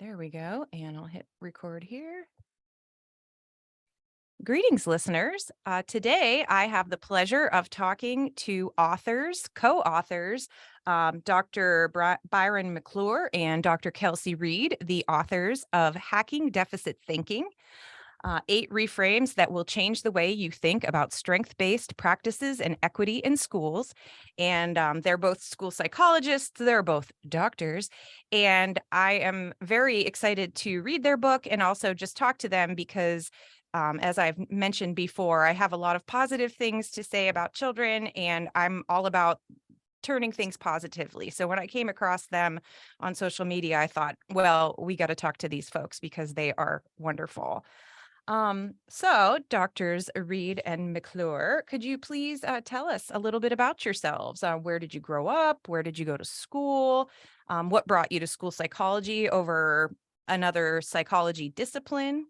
There we go. And I'll hit record here. Greetings, listeners. Today, I have the pleasure of talking to co-authors, Dr. Byron McClure and Dr. Kelsie Reed, the authors of Hacking Deficit Thinking, 8 reframes that will change the way you think about strength-based practices and equity in schools. And they're both school psychologists. They're both doctors. And I am very excited to read their book and also just talk to them because as I've mentioned before, I have a lot of positive things to say about children, and I'm all about turning things positively. So when I came across them on social media, I thought, well, we got to talk to these folks because they are wonderful. So Doctors Reed and McClure, could you please tell us a little bit about yourselves? Where did you grow up? Where did you go to school? What brought you to school psychology over another psychology discipline?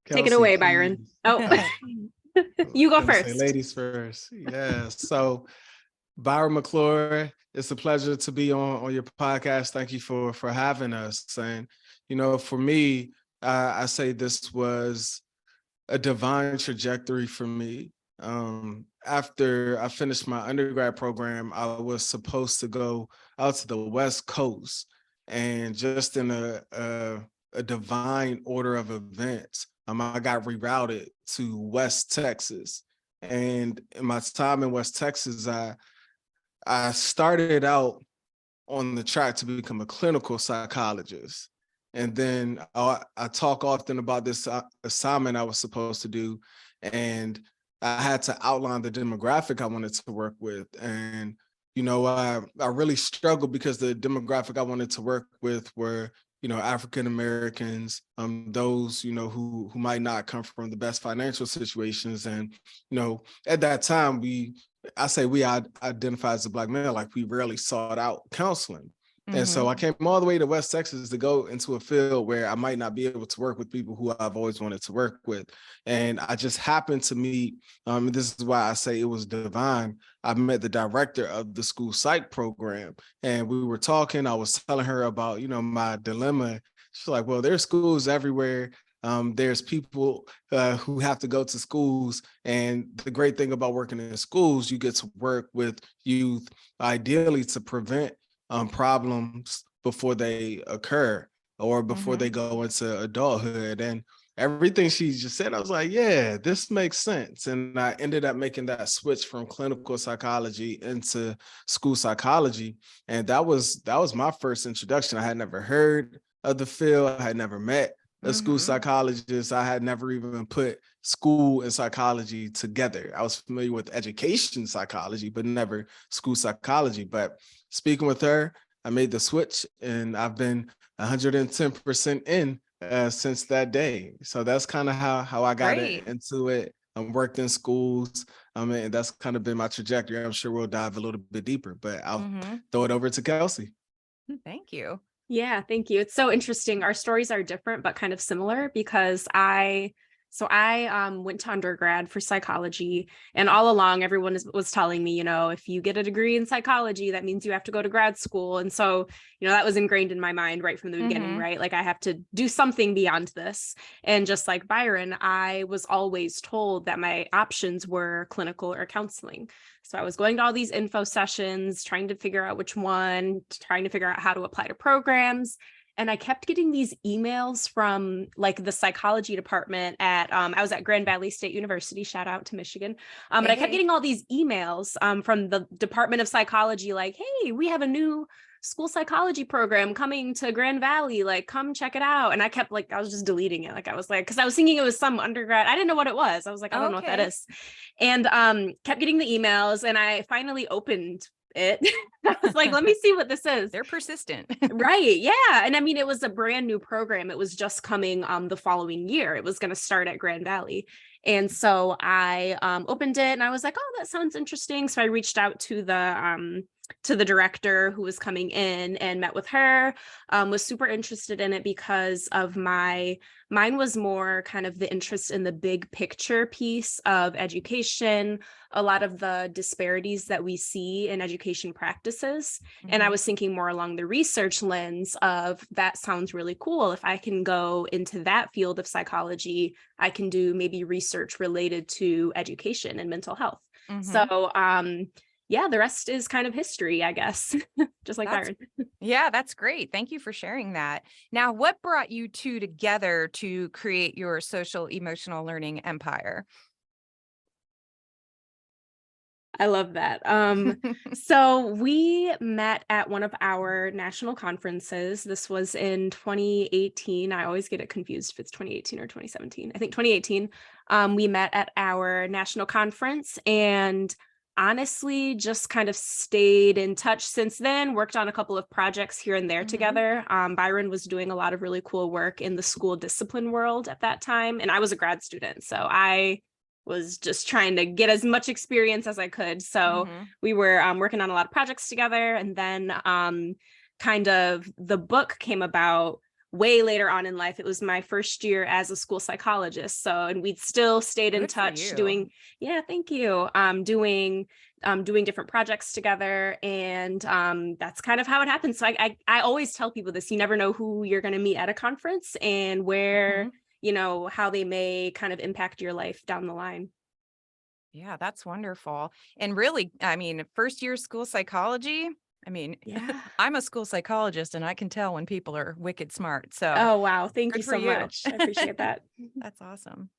Take it away, Byron. Please. Oh, you go first. Ladies first. Yeah. So Byron McClure, it's a pleasure to be on your podcast. Thank you for having us. And, for me, I say this was a divine trajectory for me. After I finished my undergrad program, I was supposed to go out to the West Coast, and just in a divine order of events, I got rerouted to West Texas. And in my time in West Texas, I started out on the track to become a clinical psychologist. And then I talk often about this assignment I was supposed to do. And I had to outline the demographic I wanted to work with. And, I really struggled because the demographic I wanted to work with were African Americans, those, who might not come from the best financial situations. And, at that time, I identify as a Black male, like we rarely sought out counseling. And so I came all the way to West Texas to go into a field where I might not be able to work with people who I've always wanted to work with. And I just happened to meet, this is why I say it was divine. I met the director of the school psych program, and we were talking. I was telling her about, my dilemma. She's like, well, there's schools everywhere. There's people who have to go to schools. And the great thing about working in schools, you get to work with youth, ideally to prevent problems before they occur or before they go into adulthood. And everything she just said, I was like, yeah, this makes sense. And I ended up making that switch from clinical psychology into school psychology. And that was my first introduction. I had never heard of the field. I had never met a school psychologist. I had never even put school and psychology together. I was familiar with education psychology, but never school psychology. But speaking with her, I made the switch, and I've been 110% in since that day. So that's kind of how I got into it. I worked in schools. And that's kind of been my trajectory. I'm sure we'll dive a little bit deeper, but I'll throw it over to Kelsie. Thank you. Yeah, thank you. It's so interesting. Our stories are different, but kind of similar because I went to undergrad for psychology, and all along everyone was telling me, if you get a degree in psychology, that means you have to go to grad school. And so, that was ingrained in my mind right from the beginning, right? Like I have to do something beyond this. And just like Byron, I was always told that my options were clinical or counseling. So I was going to all these info sessions, trying to figure out which one, trying to figure out how to apply to programs. And I kept getting these emails from like the psychology department at, I was at Grand Valley State University, shout out to Michigan. But I kept getting all these emails from the Department of Psychology, like, hey, we have a new school psychology program coming to Grand Valley, like, come check it out. And I kept I was just deleting it. Because I was thinking it was some undergrad. I didn't know what it was. I was like, I don't know what that is. And kept getting the emails, and I finally opened it. I was like, let me see what this is. They're persistent. Right. Yeah. And I mean, it was a brand new program. It was just coming the following year. It was going to start at Grand Valley. And so I opened it, and I was like, oh, that sounds interesting. So I reached out to the to the director who was coming in and met with her. Was super interested in it because of mine was more kind of the interest in the big picture piece of education, a lot of the disparities that we see in education practices. And I was thinking more along the research lens of that sounds really cool. If I can go into that field of psychology, I can do maybe research related to education and mental health. So yeah, the rest is kind of history, I guess, just like That's Byron. Yeah, that's great. Thank you for sharing that. Now, what brought you two together to create your social emotional learning empire? I love that. So we met at one of our national conferences. This was in 2018. I always get it confused if it's 2018 or 2017. I think 2018. We met at our national conference and honestly just kind of stayed in touch since then, worked on a couple of projects here and there together. Byron was doing a lot of really cool work in the school discipline world at that time, and I was a grad student. So I was just trying to get as much experience as I could. So we were working on a lot of projects together. And then kind of the book came about way later on in life. It was my first year as a school psychologist. So, and we'd still stayed in Good for touch you. doing, yeah, thank you. Doing different projects together. And that's kind of how it happened. So I always tell people this, you never know who you're going to meet at a conference and where, how they may kind of impact your life down the line. Yeah, that's wonderful. And really, I mean, first year school psychology, I mean, Yeah. I'm a school psychologist and I can tell when people are wicked smart. So Oh, wow. Thank you good for so you. much. I appreciate that. That's awesome.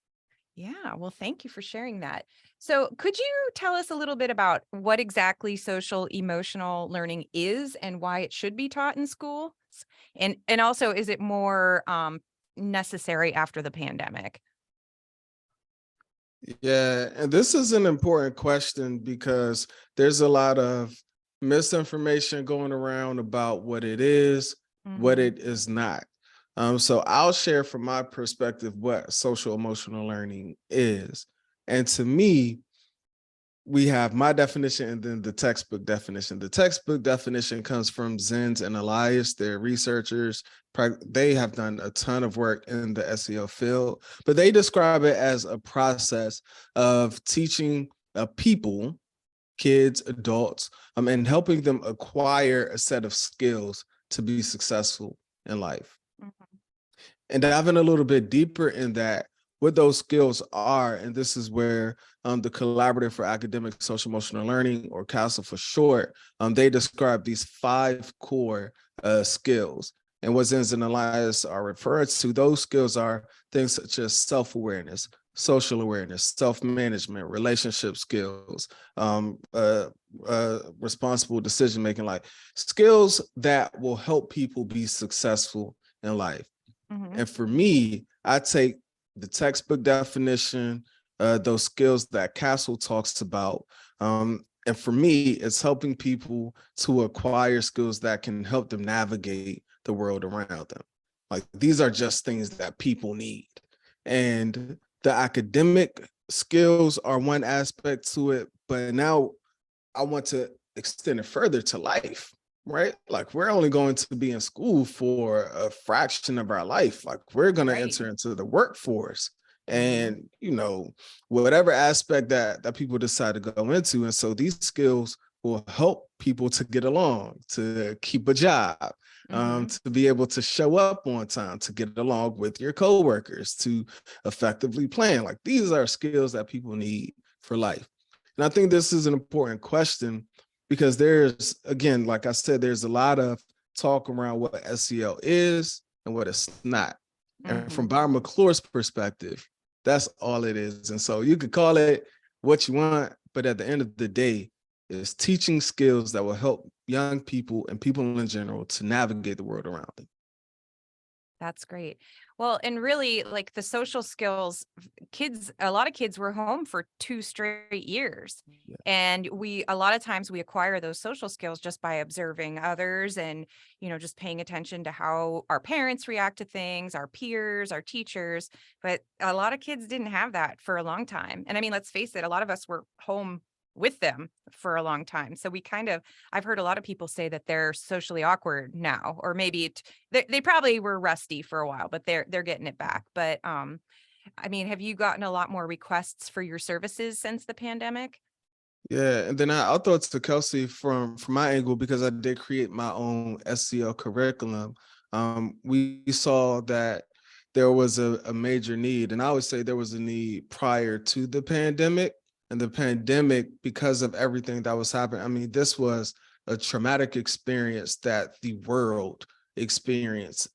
Yeah, well, thank you for sharing that. So, could you tell us a little bit about what exactly social emotional learning is and why it should be taught in schools? And also, is it more necessary after the pandemic? Yeah, and this is an important question because there's a lot of misinformation going around about what it is, what Mhm. it is not. So I'll share from my perspective what social emotional learning is. And to me, we have my definition and then the textbook definition. The textbook definition comes from Zins and Elias. They're researchers. They have done a ton of work in the SEO field, but they describe it as a process of teaching people, kids, adults, and helping them acquire a set of skills to be successful in life. Mhm. And diving a little bit deeper in that, what those skills are, and this is where the Collaborative for Academic Social Emotional Learning, or CASEL for short, they describe these 5 core skills. And what Zenz and Elias are referred to, those skills are things such as self-awareness, social awareness, self-management, relationship skills, responsible decision-making, like skills that will help people be successful in life. Mhm. And for me, I take the textbook definition, those skills that Castle talks about. And for me, it's helping people to acquire skills that can help them navigate the world around them. Like these are just things that people need. And the academic skills are one aspect to it, but now I want to extend it further to life, right? Like we're only going to be in school for a fraction of our life. Like we're going to Right. enter into the workforce Mhm. and, whatever aspect that people decide to go into. And so these skills will help people to get along, to keep a job, Mhm. to be able to show up on time, to get along with your coworkers, to effectively plan. Like these are skills that people need for life. And I think this is an important question because there's, again, like I said, there's a lot of talk around what SEL is and what it's not. And from Mhm. Byron McClure's perspective, that's all it is. And so you could call it what you want, but at the end of the day, it's teaching skills that will help young people and people in general to navigate the world around them. That's great. Well, and really, like the social skills, kids, a lot of kids were home for 2 straight years. Yeah. And a lot of times we acquire those social skills just by observing others and, just paying attention to how our parents react to things, our peers, our teachers. But a lot of kids didn't have that for a long time. And I mean, let's face it, a lot of us were home with them for a long time. So I've heard a lot of people say that they're socially awkward now, or maybe they probably were rusty for a while, but they're getting it back. But I mean, have you gotten a lot more requests for your services since the pandemic? Yeah, and then I'll throw it to Kelsie from my angle because I did create my own SEL curriculum. We saw that there was a major need, and I would say there was a need prior to the pandemic. And the pandemic, because of everything that was happening, I mean, this was a traumatic experience that the world experienced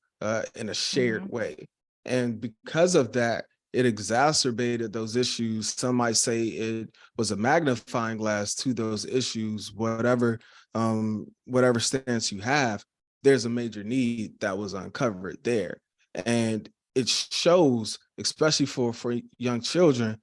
in a shared Mhm. way. And because of that, it exacerbated those issues. Some might say it was a magnifying glass to those issues. Whatever stance you have, there's a major need that was uncovered there, and it shows, especially for young children,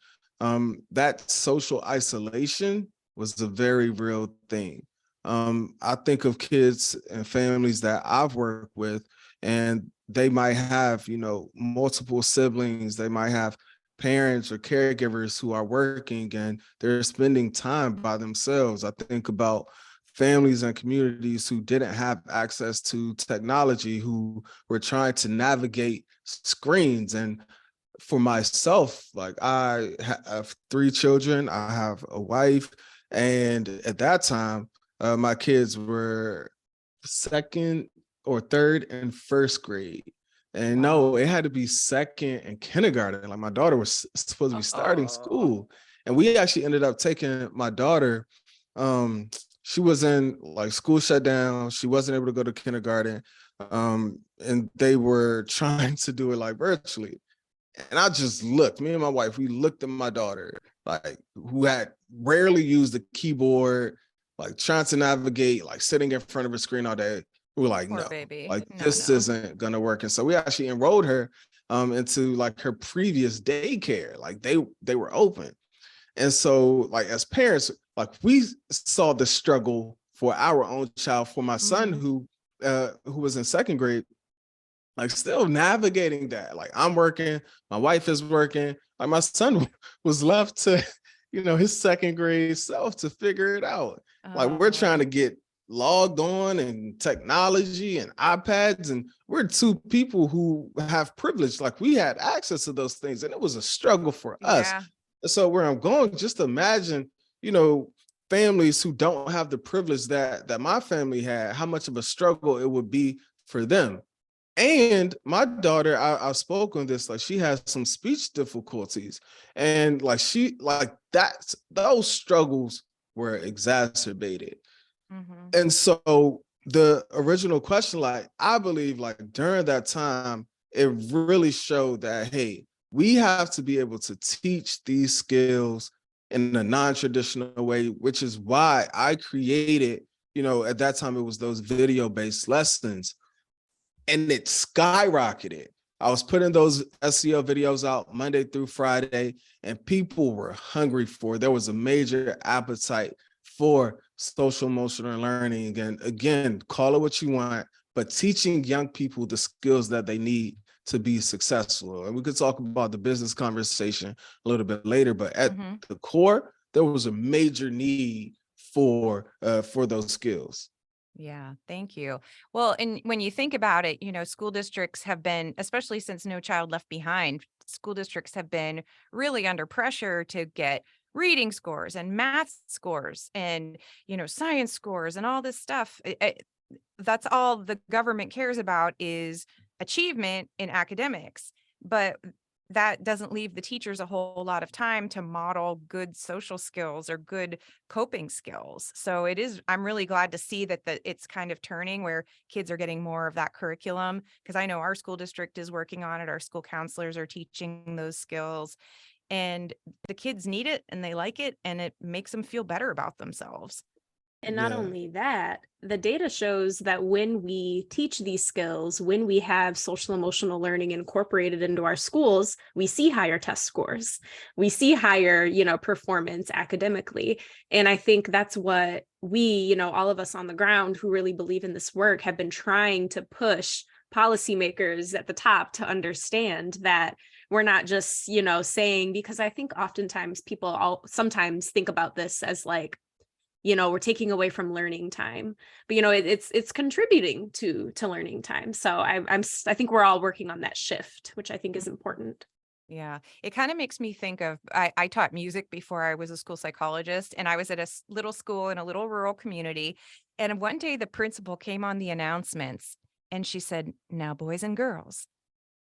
that social isolation was a very real thing. I think of kids and families that I've worked with, and they might have, multiple siblings. They might have parents or caregivers who are working and they're spending time by themselves. I think about families and communities who didn't have access to technology, who were trying to navigate screens. And for myself, like I have 3 children, I have a wife, and at that time, my kids were second or third and first grade. And no, Wow. it had to be second and kindergarten. Like my daughter was supposed to be starting Oh, school. And we actually ended up taking my daughter. Um, she was in like school shut down. She wasn't able to go to kindergarten. And they were trying to do it like virtually. And I just looked, me and my wife, we looked at my daughter, like who had rarely used the keyboard, like trying to navigate, like sitting in front of a screen all day. We were like, Poor no, baby. like No, this no. isn't gonna work. And so we actually enrolled her into like her previous daycare. Like they were open. And so like as parents, like we saw the struggle for our own child, for my son Mhm. who was in second grade, like still navigating that. Like I'm working, my wife is working. Like my son was left to, his second grade self to figure it out. Like we're trying Oh, to get logged on and technology and iPads, and we're 2 people who have privilege. Like we had access to those things, and it was a struggle for us. yeah. And so where I'm going, just imagine, you know, families who don't have the privilege that my family had, how much of a struggle it would be for them. And my daughter, I've spoken on this, like she has some speech difficulties. And like that's those struggles were exacerbated. Mhm. And so the original question, like I believe like during that time, it really showed that, hey, we have to be able to teach these skills in a non-traditional way, which is why I created, at that time it was those video-based lessons, and it skyrocketed. I was putting those SEO videos out Monday through Friday, and people were hungry for it. There was a major appetite for social emotional learning. And again, call it what you want, but teaching young people the skills that they need to be successful. And we could talk about the business conversation a little bit later, but at Mhm. the core, there was a major need for those skills. Yeah, thank you. Well, and when you think about it, school districts have been, especially since No Child Left Behind, school districts have been really under pressure to get reading scores and math scores and, science scores and all this stuff. That's all the government cares about is achievement in academics. But that doesn't leave the teachers a whole lot of time to model good social skills or good coping skills. So I'm really glad to see that it's kind of turning where kids are getting more of that curriculum, because I know our school district is working on it. Our school counselors are teaching those skills, and the kids need it and they like it, and it makes them feel better about themselves. and not Yeah. only that, the data shows that when we teach these skills, when we have social emotional learning incorporated into our schools, we see higher test scores. We see higher, performance academically. And I think that's what we, all of us on the ground who really believe in this work have been trying to push policymakers at the top to understand that we're not just, saying, because I think oftentimes people sometimes think about this as like, we're taking away from learning time, but it's contributing to learning time. So I think we're all working on that shift, which I think is important. Yeah, it kind of makes me think of I taught music before I was a school psychologist, and I was at a little school in a little rural community. And one day the principal came on the announcements and she said, "Now, boys and girls,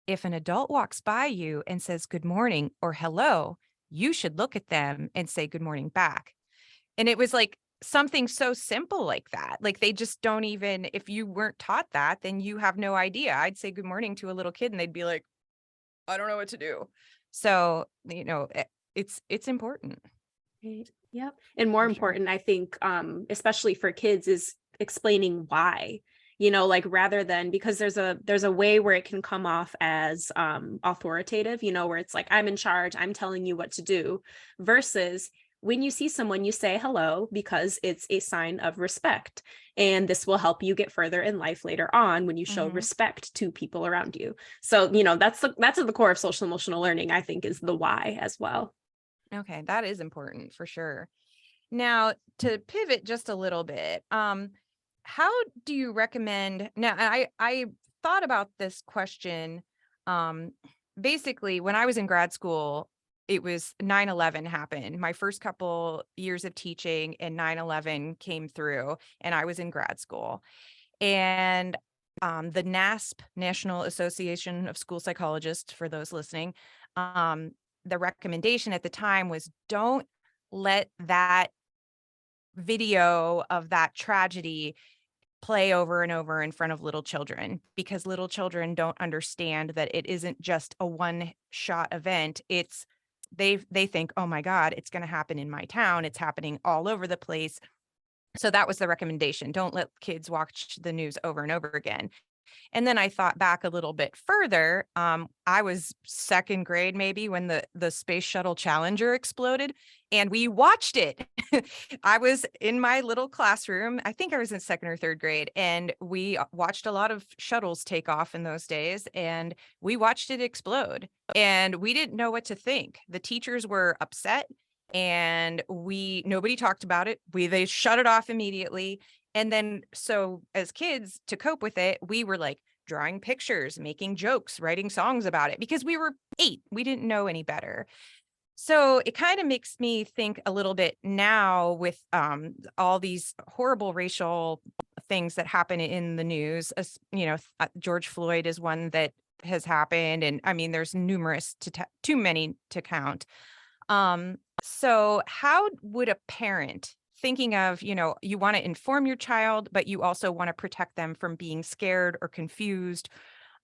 if an adult walks by you and says good morning or hello, you should look at them and say good morning back." And it was like something so simple like that. Like they just don't even, if you weren't taught that, then you have no idea. I'd say good morning to a little kid and they'd be like, I don't know what to do. So, it's important Right. Yep. And more for sure. important, I think, especially for kids, is explaining why, like rather than, because there's a way where it can come off as authoritative, where it's like, I'm in charge, I'm telling you what to do, versus when you see someone, you say hello because it's a sign of respect. And this will help you get further in life later on when you show Mhm. respect to people around you. So, that's at the core of social emotional learning, I think, is the why as well. Okay, that is important for sure. Now, to pivot just a little bit, how do you recommend now, I thought about this question, um, basically when I was in grad school, it was 9/11 happened. My first couple years of teaching and 9/11 came through and I was in grad school. And the NASP, National Association of School Psychologists, for those listening, um, the recommendation at the time was don't let that video of that tragedy play over and over in front of little children, because little children don't understand that it isn't just a one shot event. It's they think, oh my God, it's going to happen in my town. It's happening all over the place. So that was the recommendation. Don't let kids watch the news over and over again. And then I thought back a little bit further. I was second grade maybe when the Space Shuttle Challenger exploded, and we watched it. I was in my little classroom. I think I was in second or third grade, and we watched a lot of shuttles take off in those days, and we watched it explode. And we didn't know what to think. The teachers were upset, and nobody talked about it. They shut it off immediately. And then, so as kids, to cope with it, we were like drawing pictures, making jokes, writing songs about it because we were 8. We didn't know any better. So it kind of makes me think a little bit now with all these horrible racial things that happen in the news. George Floyd is one that has happened. And I mean, there's numerous, too many to count. So how would a parent thinking of, you want to inform your child, but you also want to protect them from being scared or confused.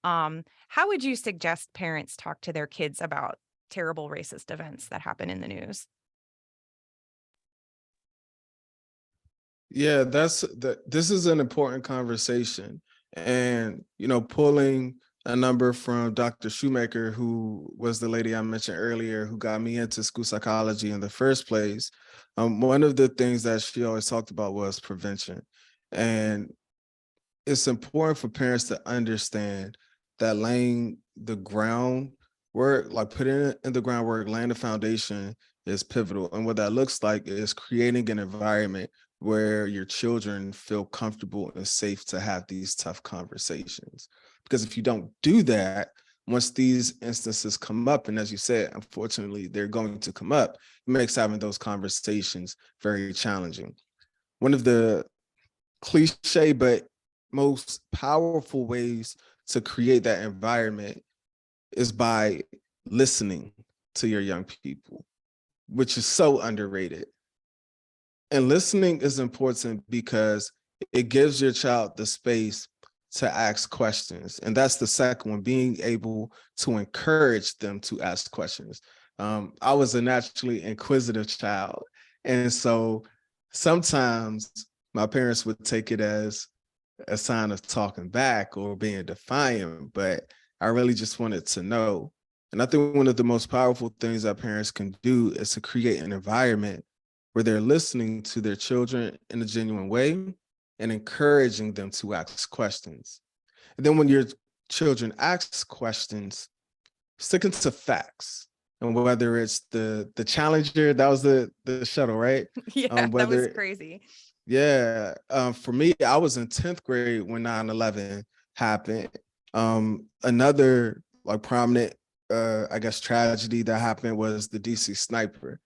How would you suggest parents talk to their kids about terrible racist events that happen in the news? Yeah, this is an important conversation. And, pulling a number from Dr. Shoemaker, who was the lady I mentioned earlier, who got me into school psychology in the first place. One of the things that she always talked about was prevention. And it's important for parents to understand that laying the groundwork, like putting it in the groundwork, laying the foundation is pivotal. And what that looks like is creating an environment where your children feel comfortable and safe to have these tough conversations. Because if you don't do that, once these instances come up, and as you said, unfortunately, they're going to come up, it makes having those conversations very challenging. One of the cliche but most powerful ways to create that environment is by listening to your young people, which is so underrated. And listening is important because it gives your child the space to ask questions. And that's the second one, being able to encourage them to ask questions. I was a naturally inquisitive child. And so sometimes my parents would take it as a sign of talking back or being defiant, but I really just wanted to know. And I think one of the most powerful things that parents can do is to create an environment where they're listening to their children in a genuine way and encouraging them to ask questions. And then when your children ask questions, sticking to facts. And whether it's the Challenger, that was the shuttle, right? Yeah, that was Whether crazy. Yeah. For me, I was in 10th grade when 9/11 happened. Another like prominent, I guess, tragedy that happened was the DC sniper.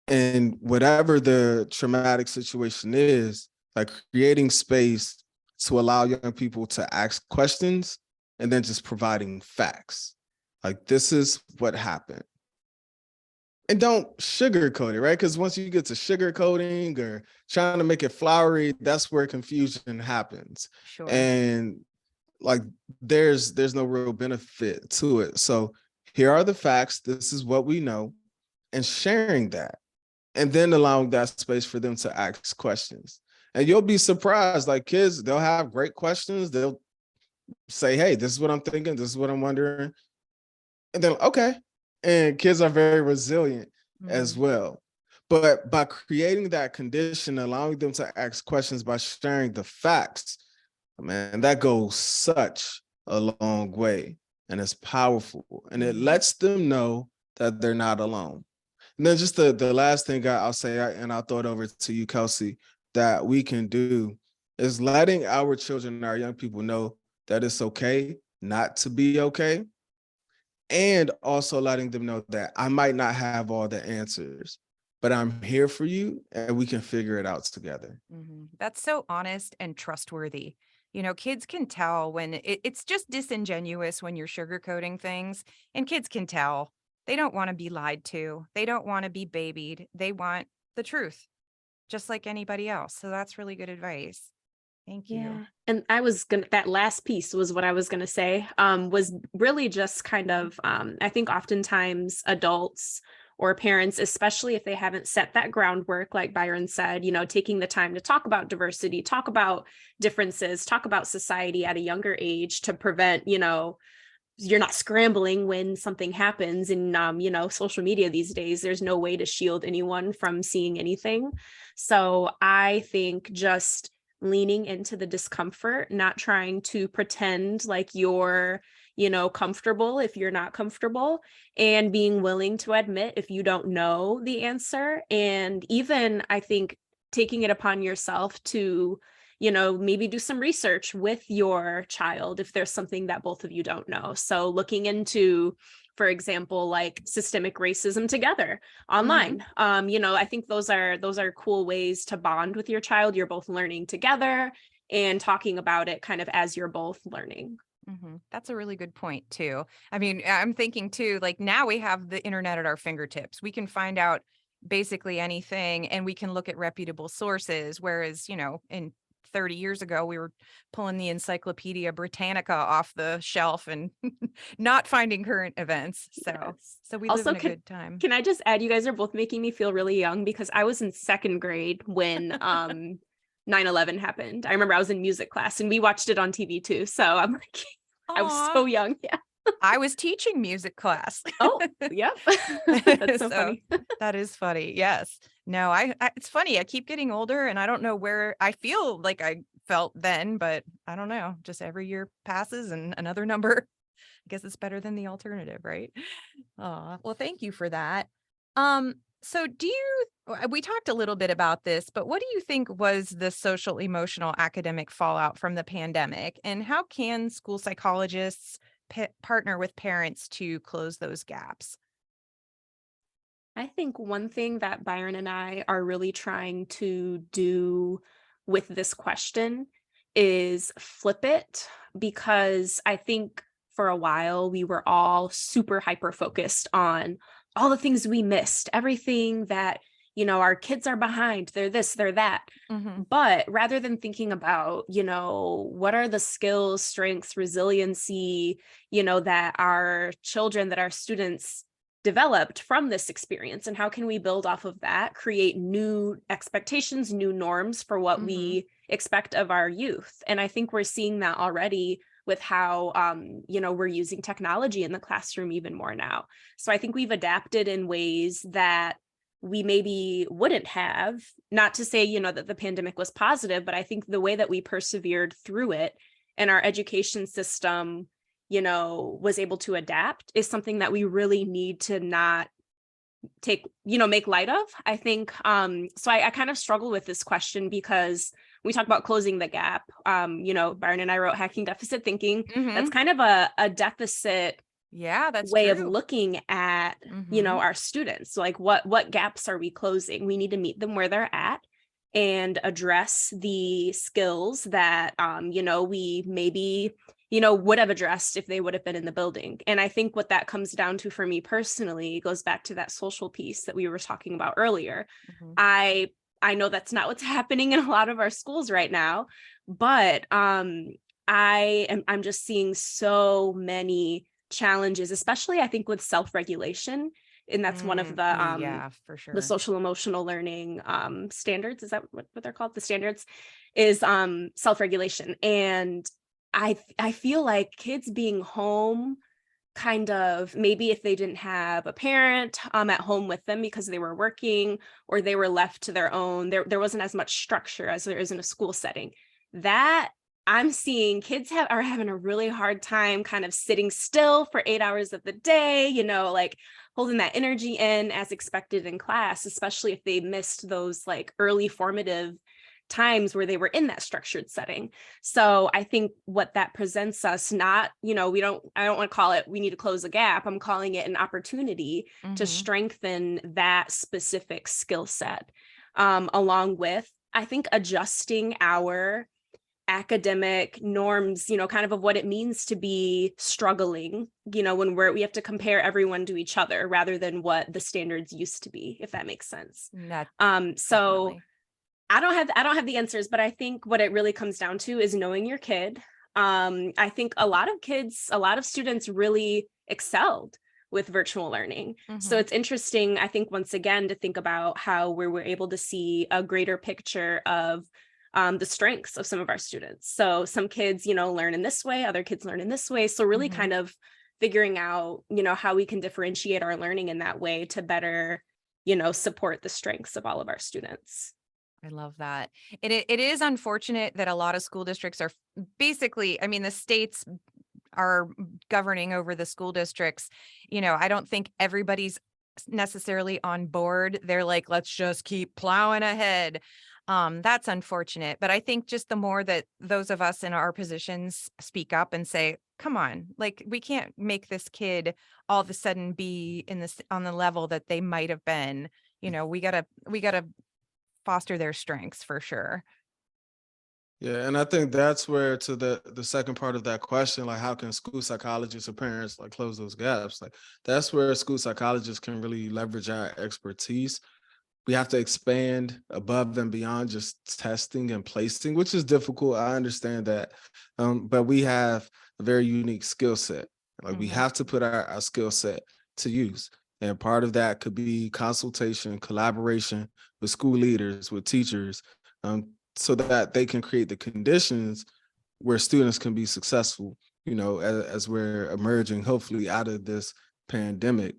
And whatever the traumatic situation is, like creating space to allow young people to ask questions and then just providing facts. Like, this is what happened. And don't sugarcoat it, right? Because once you get to sugarcoating or trying to make it flowery, that's where confusion happens. Sure. And like there's no real benefit to it. So here are the facts. This is what we know, and sharing that, and then allowing that space for them to ask questions. And you'll be surprised, like kids, they'll have great questions. They'll say, hey, this is what I'm thinking. This is what I'm wondering. And then, okay. And kids are very resilient as well. But by creating that condition, allowing them to ask questions by sharing the facts, man, that goes such a long way. And it's powerful. And it lets them know that they're not alone. And then just the last thing I'll say, and I'll throw it over to you, Kelsie, that we can do is letting our children, our young people know that it's okay not to be okay. And also letting them know that I might not have all the answers, but I'm here for you and we can figure it out together. That's so honest and trustworthy. You know, kids can tell when it's just disingenuous when you're sugarcoating things, and kids can tell they don't want to be lied to. They don't want to be babied. They want the truth, just like anybody else. So that's really good advice. Thank you. Yeah. And that last piece was what I was gonna say, was really just kind of, I think oftentimes adults or parents, especially if they haven't set that groundwork, like Byron said, taking the time to talk about diversity, talk about differences, talk about society at a younger age to prevent, you're not scrambling when something happens in, social media these days. There's no way to shield anyone from seeing anything. So I think just leaning into the discomfort, not trying to pretend like you're, comfortable if you're not comfortable, and being willing to admit if you don't know the answer. And even, I think, taking it upon yourself to, maybe do some research with your child if there's something that both of you don't know. So looking into, for example, like systemic racism together online. I think those are cool ways to bond with your child. You're both learning together and talking about it kind of as you're both learning. That's a really good point too. I mean, I'm thinking too, like now we have the internet at our fingertips. We can find out basically anything and we can look at reputable sources. Whereas, in 30 years ago, we were pulling the Encyclopedia Britannica off the shelf and not finding current events. So we live in a good time. Can I just add, you guys are both making me feel really young because I was in 2nd grade when 9/11 happened. I remember I was in music class and we watched it on TV too. So I'm like, I was so young. Yeah. I was teaching music class. Oh, yep. That's so funny. That is funny. Yes. No, I it's funny. I keep getting older and I don't know where I feel like I felt then, but I don't know. Just every year passes and another number. I guess it's better than the alternative, right? Well, thank you for that. So we talked a little bit about this, but what do you think was the social, emotional, academic fallout from the pandemic? And how can school psychologists partner with parents to close those gaps? I think one thing that Byron and I are really trying to do with this question is flip it, because I think for a while we were all super hyper focused on all the things we missed, everything that, our kids are behind, they're this, they're that. But rather than thinking about, what are the skills, strengths, resiliency, that our children, that our students developed from this experience, and how can we build off of that, create new expectations, new norms for what we expect of our youth. And I think we're seeing that already with how, we're using technology in the classroom even more now. So I think we've adapted in ways that we maybe wouldn't have, not to say, that the pandemic was positive, but I think the way that we persevered through it and our education system, was able to adapt is something that we really need to not make light of. I think, so I kind of struggle with this question because we talk about closing the gap. Byron and I wrote Hacking Deficit Thinking. That's kind of a deficit that's way true. of looking at, our students. Like what gaps are we closing? We need to meet them where they're at and address the skills that, we maybe, would have addressed if they would have been in the building. And I think what that comes down to for me personally goes back to that social piece that we were talking about earlier. I know that's not what's happening in a lot of our schools right now, but I'm just seeing so many challenges, especially I think with self-regulation. And that's one of the for sure. the social emotional learning standards. Is that what they're called? The standards is self-regulation. And I feel like kids being home, kind of maybe if they didn't have a parent at home with them because they were working or they were left to their own, there wasn't as much structure as there is in a school setting. That I'm seeing kids are having a really hard time kind of sitting still for 8 hours of the day, like holding that energy in as expected in class, especially if they missed those like early formative times where they were in that structured setting. So I think what that presents us, not, I don't want to call it, we need to close the gap. I'm calling it an opportunity to strengthen that specific skill set, along with, I think, adjusting our academic norms, kind of what it means to be struggling, when we have to compare everyone to each other rather than what the standards used to be, if that makes sense. So definitely. I don't have the answers, but I think what it really comes down to is knowing your kid. I think a lot of students really excelled with virtual learning. So it's interesting, I think, once again, to think about how we were able to see a greater picture of the strengths of some of our students. So some kids, learn in this way, other kids learn in this way. So really kind of figuring out, how we can differentiate our learning in that way to better, support the strengths of all of our students. I love that. It is unfortunate that a lot of school districts are basically, I mean, the states are governing over the school districts. I don't think everybody's necessarily on board. They're like, let's just keep plowing ahead. That's unfortunate. But I think just the more that those of us in our positions speak up and say, come on, like we can't make this kid all of a sudden be on the level that they might have been. We gotta foster their strengths for sure. Yeah, and I think that's where, to the second part of that question, like how can school psychologists or parents like close those gaps? Like that's where school psychologists can really leverage our expertise. We have to expand above and beyond just testing and placing, which is difficult. I understand that. But we have a very unique skill set. Like we have to put our skill set to use. And part of that could be consultation, collaboration with school leaders, with teachers, so that they can create the conditions where students can be successful, as we're emerging, hopefully, out of this pandemic.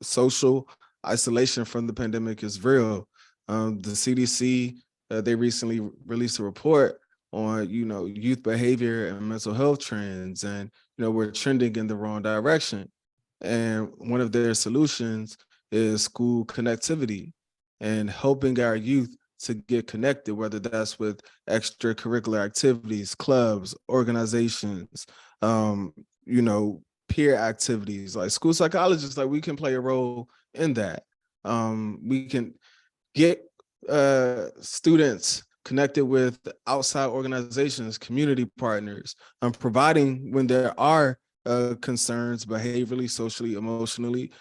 Social isolation from the pandemic is real. The CDC, they recently released a report on, youth behavior and mental health trends, and, we're trending in the wrong direction. And one of their solutions is school connectivity and helping our youth to get connected, whether that's with extracurricular activities, clubs, organizations, peer activities. Like school psychologists, like we can play a role in that. We can get students connected with outside organizations, community partners, providing when there are concerns behaviorally, socially, emotionally,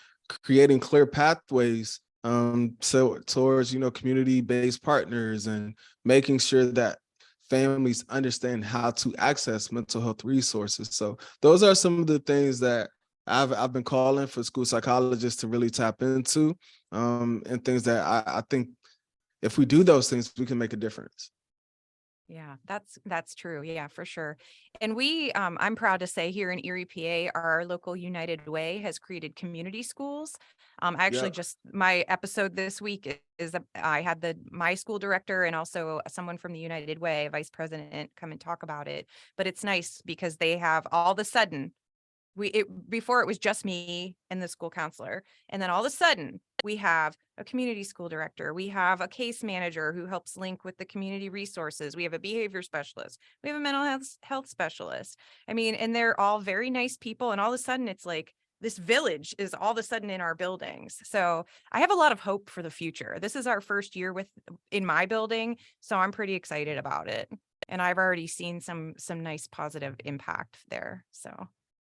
creating clear pathways towards community-based partners, and making sure that families understand how to access mental health resources. So those are some of the things that I've been calling for school psychologists to really tap into, and things that I think if we do those things, we can make a difference. Yeah, that's true. Yeah, for sure. And I'm proud to say here in Erie, PA, our local United Way has created community schools. I actually Yep. just my episode this week I had my school director and also someone from the United Way, vice president, come and talk about it. But it's nice because they have all of a sudden before it was just me and the school counselor, and then all of a sudden we have a community school director, we have a case manager who helps link with the community resources, we have a behavior specialist, we have a mental health specialist. I mean, and they're all very nice people, and all of a sudden it's like this village is all of a sudden in our buildings. So I have a lot of hope for the future. This is our first year in my building, so I'm pretty excited about it, and I've already seen some nice positive impact there. So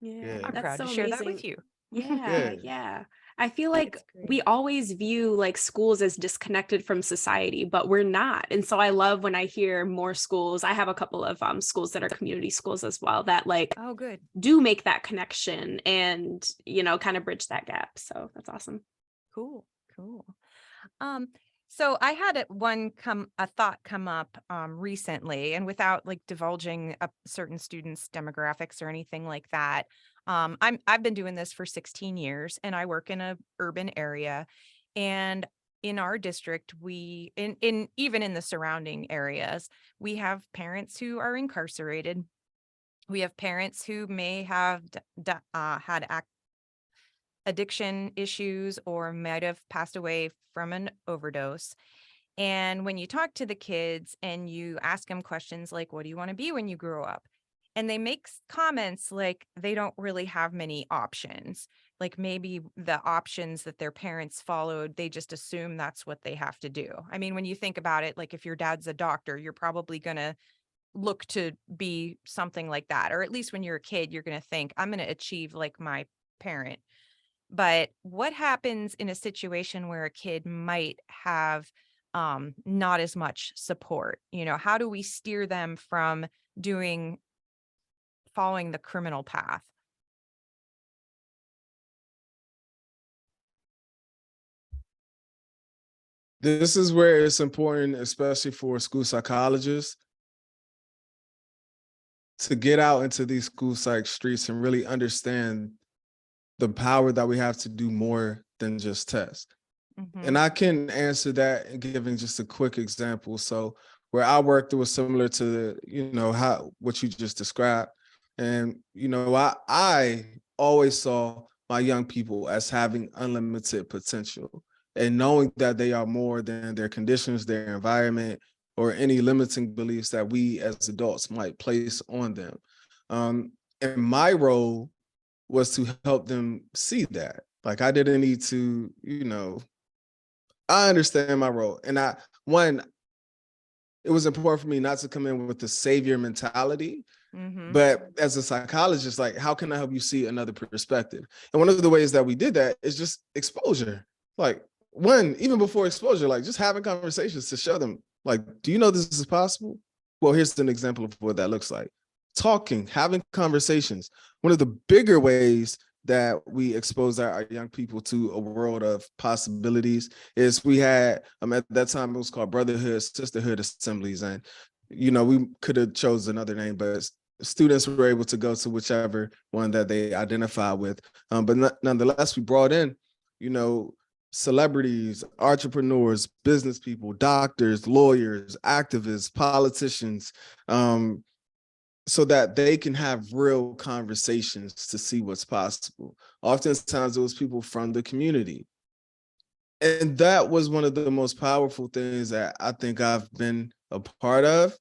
Yeah, Good. I'm that's proud to so share that amazing. with you. Yeah, Good. yeah. I feel like It's great. we always view like schools as disconnected from society, but we're not. And so I love when I hear more schools. I have a couple of schools that are community schools as well that like Oh, good. do make that connection and, kind of bridge that gap. So that's awesome. Cool. Cool. Um, so I had a thought come up recently, and without like divulging a certain students' demographics or anything like that. I've been doing this for 16 years and I work in a urban area, and in our district, in even in the surrounding areas, we have parents who are incarcerated. We have parents who may have had addiction issues or might have passed away from an overdose. And when you talk to the kids and you ask them questions like, what do you want to be when you grow up? And they make comments like they don't really have many options. Like maybe the options that their parents followed, they just assume that's what they have to do. I mean, when you think about it, like if your dad's a doctor, you're probably going to look to be something like that. Or at least when you're a kid, you're going to think, I'm going to achieve like my parent. But what happens in a situation where a kid might have not as much support? How do we steer them from doing following the criminal path? This is where it's important, especially for school psychologists, to get out into these school psych streets and really understand the power that we have to do more than just test. Hmm. And I can answer that in giving just a quick example. So where I worked, it was similar to how what you just described. And I always saw my young people as having unlimited potential and knowing that they are more than their conditions, their environment, or any limiting beliefs that we as adults might place on them. And my role was to help them see that. Like I didn't need to, I understand my role. And it was important for me not to come in with the savior mentality, Hmm. but as a psychologist, like, how can I help you see another perspective? And one of the ways that we did that is just exposure. Like, even before exposure, like just having conversations to show them, like, do you know this is possible? Well, here's an example of what that looks like. Talking, having conversations. One of the bigger ways that we expose our young people to a world of possibilities is we had, at that time, it was called Brotherhood, Sisterhood Assemblies. And, we could have chose another name, but students were able to go to whichever one that they identify with. But nonetheless, we brought in, celebrities, entrepreneurs, business people, doctors, lawyers, activists, politicians, so that they can have real conversations to see what's possible. Oftentimes, it was people from the community. And that was one of the most powerful things that I think I've been a part of,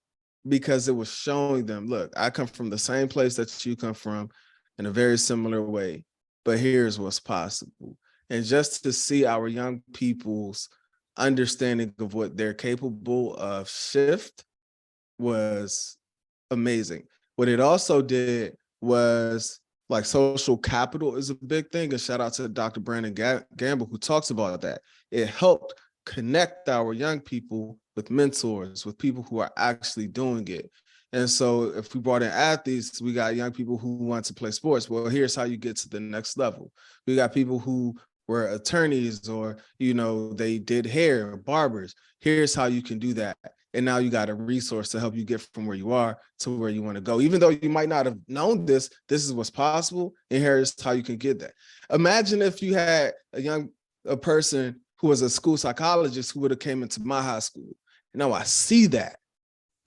because it was showing them, look, I come from the same place that you come from in a very similar way, but here's what's possible. And just to see our young people's understanding of what they're capable of shift was amazing. What it also did was, like, social capital is a big thing. And shout out to Dr. Brandon Gamble, who talks about that. It helped connect our young people with mentors, with people who are actually doing it. And so if we brought in athletes, we got young people who want to play sports. Well, here's how you get to the next level. We got people who were attorneys, or, they did hair, barbers. Here's how you can do that. And now you got a resource to help you get from where you are to where you want to go. Even though you might not have known this is what's possible, and here's how you can get that. Imagine if you had a person who was a school psychologist who would have came into my high school. Now I see that.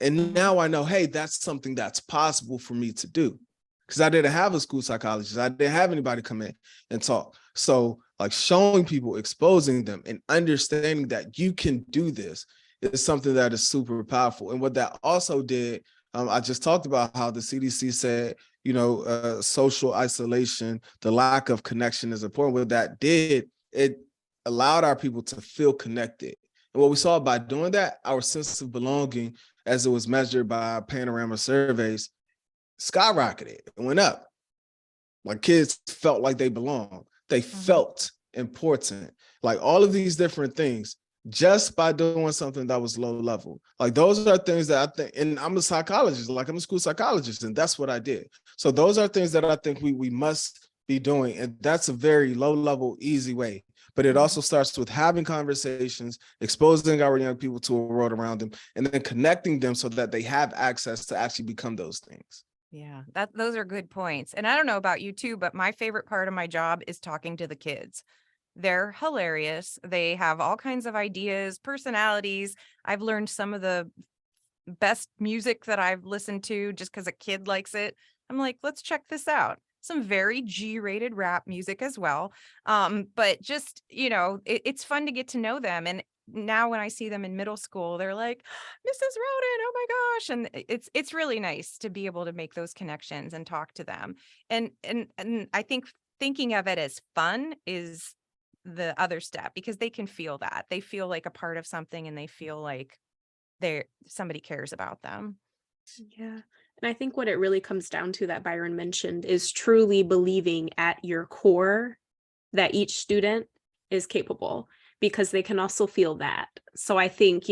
And now I know, hey, that's something that's possible for me to do. Because I didn't have a school psychologist. I didn't have anybody come in and talk. So like showing people, exposing them, and understanding that you can do this is something that is super powerful. And what that also did, I just talked about how the CDC said, social isolation, the lack of connection is important. What that did, it allowed our people to feel connected. And what we saw by doing that, our sense of belonging, as it was measured by panorama surveys, skyrocketed. It went up. Like kids felt like they belonged. They felt important. Like all of these different things, just by doing something that was low level. Like those are things that I think, and I'm a psychologist, like I'm a school psychologist, and that's what I did. So those are things that I think we must be doing. And that's a very low level, easy way. But it also starts with having conversations, exposing our young people to a world around them, and then connecting them so that they have access to actually become those things. Yeah, those are good points. And I don't know about you too, but my favorite part of my job is talking to the kids. They're hilarious. They have all kinds of ideas, personalities. I've learned some of the best music that I've listened to just because a kid likes it. I'm like, let's check this out. Some very G-rated rap music as well. But just, it's fun to get to know them. And now when I see them in middle school, they're like, Mrs. Roden, oh my gosh. And it's really nice to be able to make those connections and talk to them. And I think thinking of it as fun is the other step, because they can feel that. They feel like a part of something, and they feel like somebody cares about them. Yeah. And I think what it really comes down to, that Byron mentioned, is truly believing at your core that each student is capable, because they can also feel that. So I think,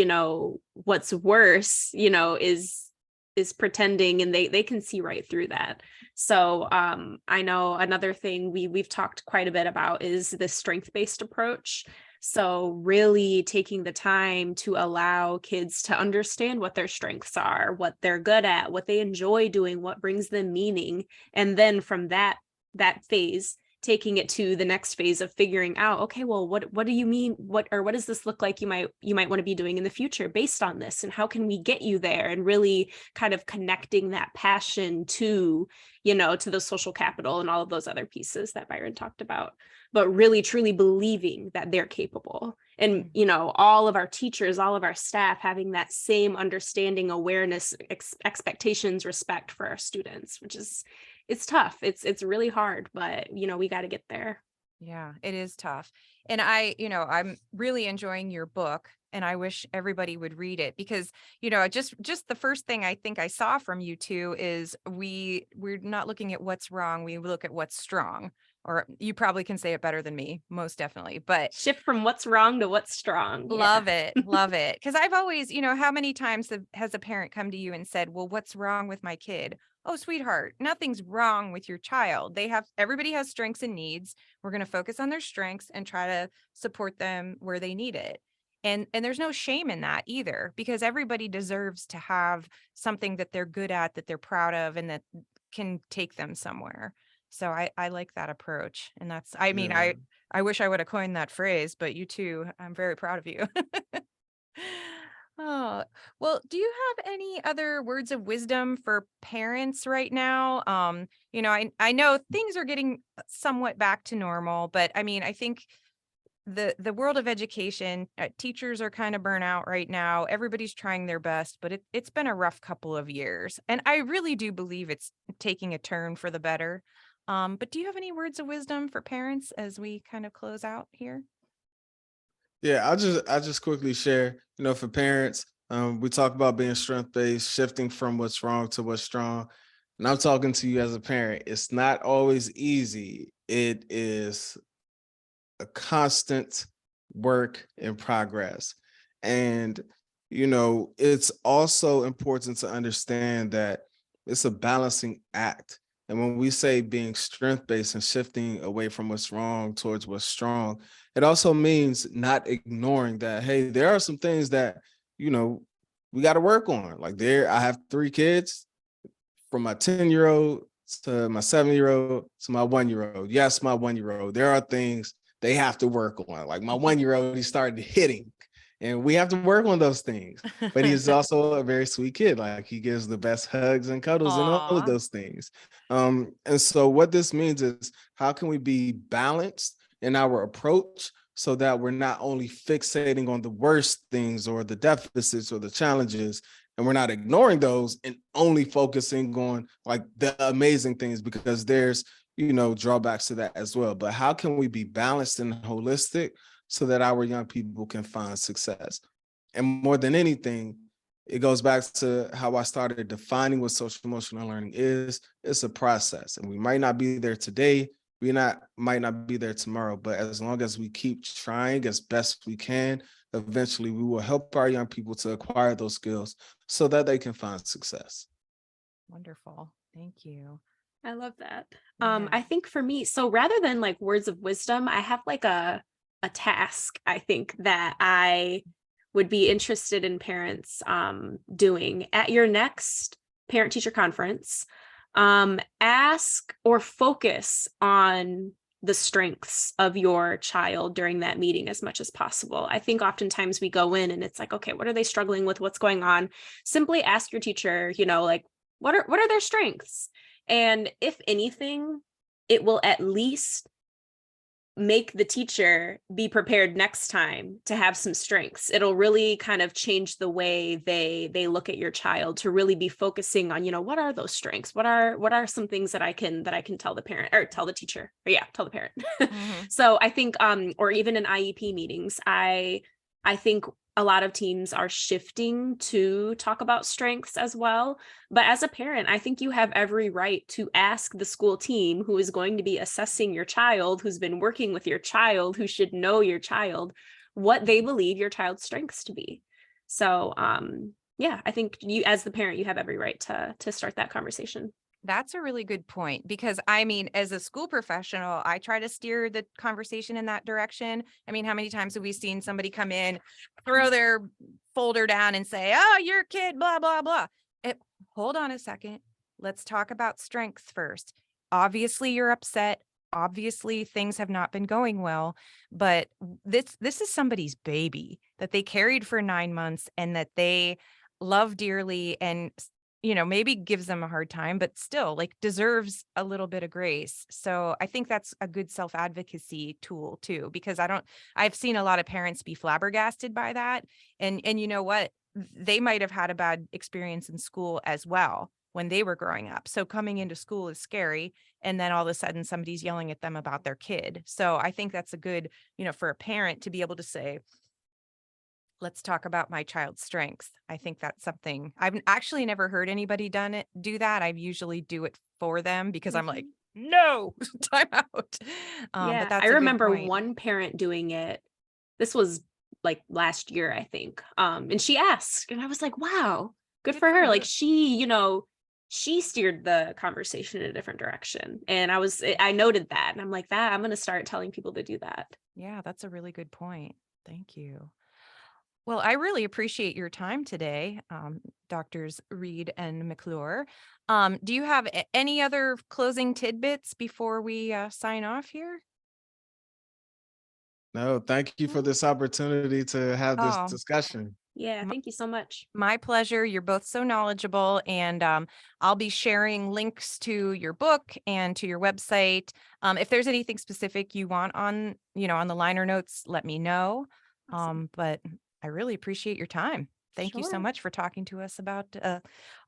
what's worse, is pretending, and they can see right through that. So I know another thing we've talked quite a bit about is the strength-based approach. So really taking the time to allow kids to understand what their strengths are, what they're good at, what they enjoy doing, what brings them meaning. And then from that phase, taking it to the next phase of figuring out, okay, well, what do you mean? What does this look like you might want to be doing in the future based on this? And how can we get you there? And really kind of connecting that passion to, to the social capital and all of those other pieces that Byron talked about, but really truly believing that they're capable. And, all of our teachers, all of our staff having that same understanding, awareness, expectations, respect for our students, which is, it's tough. It's really hard, but we got to get there. Yeah, it is tough. And I'm really enjoying your book, and I wish everybody would read it, because, just the first thing I think I saw from you two is we're not looking at what's wrong. We look at what's strong, or you probably can say it better than me, most definitely, but Shift from what's wrong to what's strong. Love it. Love it. Because I've always, how many times has a parent come to you and said, well, what's wrong with my kid? Oh, sweetheart, nothing's wrong with your child. Everybody has strengths and needs. We're going to focus on their strengths and try to support them where they need it. And there's no shame in that either, because everybody deserves to have something that they're good at, that they're proud of, and that can take them somewhere. So I like that approach. And Yeah. I wish I would have coined that phrase, but you too, I'm very proud of you. Oh, well, do you have any other words of wisdom for parents right now? I know things are getting somewhat back to normal, but I think the world of education, teachers are kind of burnt out right now. Everybody's trying their best, but it's been a rough couple of years. And I really do believe it's taking a turn for the better. But do you have any words of wisdom for parents as we kind of close out here? Yeah, I just quickly share, for parents, we talk about being strength-based, shifting from what's wrong to what's strong. And I'm talking to you as a parent. It's not always easy. It is a constant work in progress. And, it's also important to understand that it's a balancing act. And when we say being strength-based and shifting away from what's wrong towards what's strong, it also means not ignoring that, hey, there are some things that, we we got to work on. Like I have 3 kids, from my 10-year-old to my 7-year-old to my 1-year-old. Yes, my 1-year-old. There are things they have to work on. Like my 1-year-old, he started hitting, and we have to work on those things. But he's also a very sweet kid. Like he gives the best hugs and cuddles and all of Aw. those things. And so what this means is, how can we be balanced in our approach so that we're not only fixating on the worst things or the deficits or the challenges, and we're not ignoring those and only focusing on like the amazing things, because there's, drawbacks to that as well. But how can we be balanced and holistic so that our young people can find success? And more than anything, it goes back to how I started defining what social emotional learning is. It's a process, and we might not be there today. Might not be there tomorrow, but as long as we keep trying as best we can, eventually we will help our young people to acquire those skills so that they can find success. Wonderful. Thank you. I love that. Yeah. I think for me, so rather than like words of wisdom, I have like a task, I think, that I would be interested in parents doing at your next parent teacher conference. Ask or focus on the strengths of your child during that meeting as much as possible. I think oftentimes we go in and it's like, okay, what are they struggling with? What's going on? Simply ask your teacher, like, what are their strengths? And if anything, it will at least make the teacher be prepared next time to have some strengths. It'll really kind of change the way they look at your child, to really be focusing on, what are those strengths? What are some things that I can tell the parent, or tell the teacher, or tell the parent. Mhm. So I think, or even in IEP meetings, I think a lot of teams are shifting to talk about strengths as well. But as a parent, I think you have every right to ask the school team, who is going to be assessing your child, who's been working with your child, who should know your child, what they believe your child's strengths to be. So I think you, as the parent, you have every right to start that conversation. That's a really good point, because I mean, as a school professional, I try to steer the conversation in that direction. I mean, how many times have we seen somebody come in, throw their folder down and say, "Oh, your kid, blah, blah, blah." Hold on a second. Let's talk about strengths first. Obviously, you're upset. Obviously, things have not been going well, but this is somebody's baby that they carried for 9 months and that they love dearly, and maybe gives them a hard time, but still like deserves a little bit of grace. So I think that's a good self-advocacy tool too, because I've seen a lot of parents be flabbergasted by that. And you know what? They might have had a bad experience in school as well when they were growing up. So coming into school is scary. And then all of a sudden somebody's yelling at them about their kid. So I think that's a good, for a parent to be able to say, let's talk about my child's strengths. I think that's something I've actually never heard anybody do that. I usually do it for them, because I'm like, no, time out. But that's I a good remember point. one parent doing it. This was like last year, I think. And she asked, and I was like, wow, good for her. Like she steered the conversation in a different direction. And I noted that, and I'm like, I'm going to start telling people to do that. Yeah, that's a really good point. Thank you. Well, I really appreciate your time today, Doctors Reed and McClure. Do you have any other closing tidbits before we sign off here? No, thank you for this opportunity to have this Oh, discussion. Yeah, m- thank you so much. my pleasure. You're both so knowledgeable, and I'll be sharing links to your book and to your website. If there's anything specific you want on the liner notes, let me know. Awesome. But I really appreciate your time. Thank you so Sure. much for talking to us about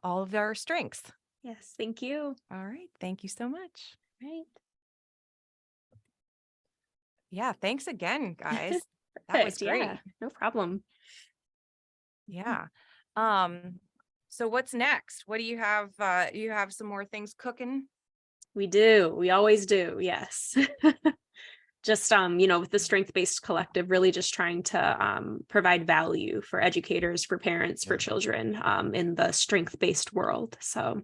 all of our strengths. Yes, thank you. All right. Thank you so much. Right. Yeah. Thanks again, guys. That was Perfect. great. Yeah, no problem. Yeah. So what's next? What do you have? You have some more things cooking? We do. We always do. Yes. Just with the strength-based collective, really just trying to provide value for educators, for parents, for children in the strength-based world. So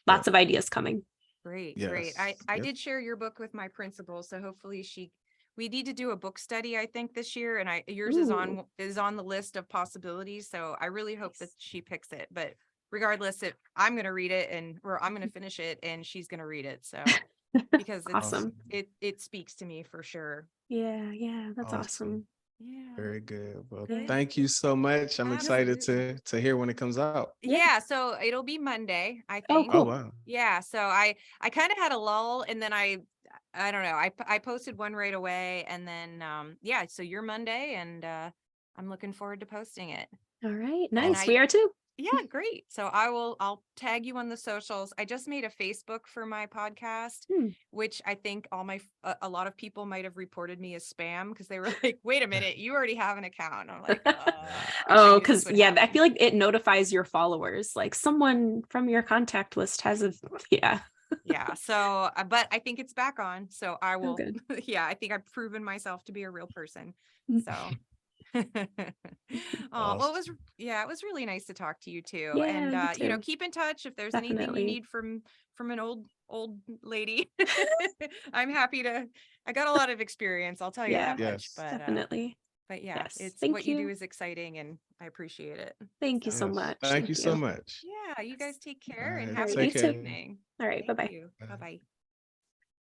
lots of ideas coming. Great, great. Yes. I Yep. did share your book with my principal, so hopefully she we need to do a book study, I think, this year, and yours Ooh. is on the list of possibilities. So I really hope that she picks it. But regardless, I'm going to read it or I'm going to finish it, and she's going to read it. So because Awesome. it speaks to me for sure. Yeah, that's awesome. Yeah. Very good. Well, Good. thank you so much. I'm excited Absolutely. to hear when it comes out. Yeah, so it'll be Monday, I Oh, think. Oh, cool. wow. Yeah, so I kind of had a lull, and then I don't know, I posted one right away, and then yeah, so you're Monday, and I'm looking forward to posting it. All right, And nice. We are too. yeah, great. So I'll tag you on the socials. I just made a Facebook for my podcast, which I think a lot of people might have reported me as spam because they were like, "Wait a minute, you already have an account." I'm like, I Oh, knew this because would yeah, I happen. feel like it notifies your followers, like someone from your contact list has a yeah. Yeah. So, but I think it's back on. So I Oh, will. good. Yeah, I think I've proven myself to be a real person. So. Oh, well, Awesome. it was really nice to talk to you too. Yeah, And you you know, too. keep in touch if there's anything you Definitely. need from an old lady. I'm happy to. I got a lot of experience, I'll tell you Yeah, that much. Yes. definitely. But yeah, Yes. it's what Thank you do you. is exciting, and I appreciate it. Thank you so So Yes. much. Thank you Thank so you. much. yeah, you guys take All care and right. All have a right, you Take good too. care. evening. All right, Thank bye-bye. you. Bye bye.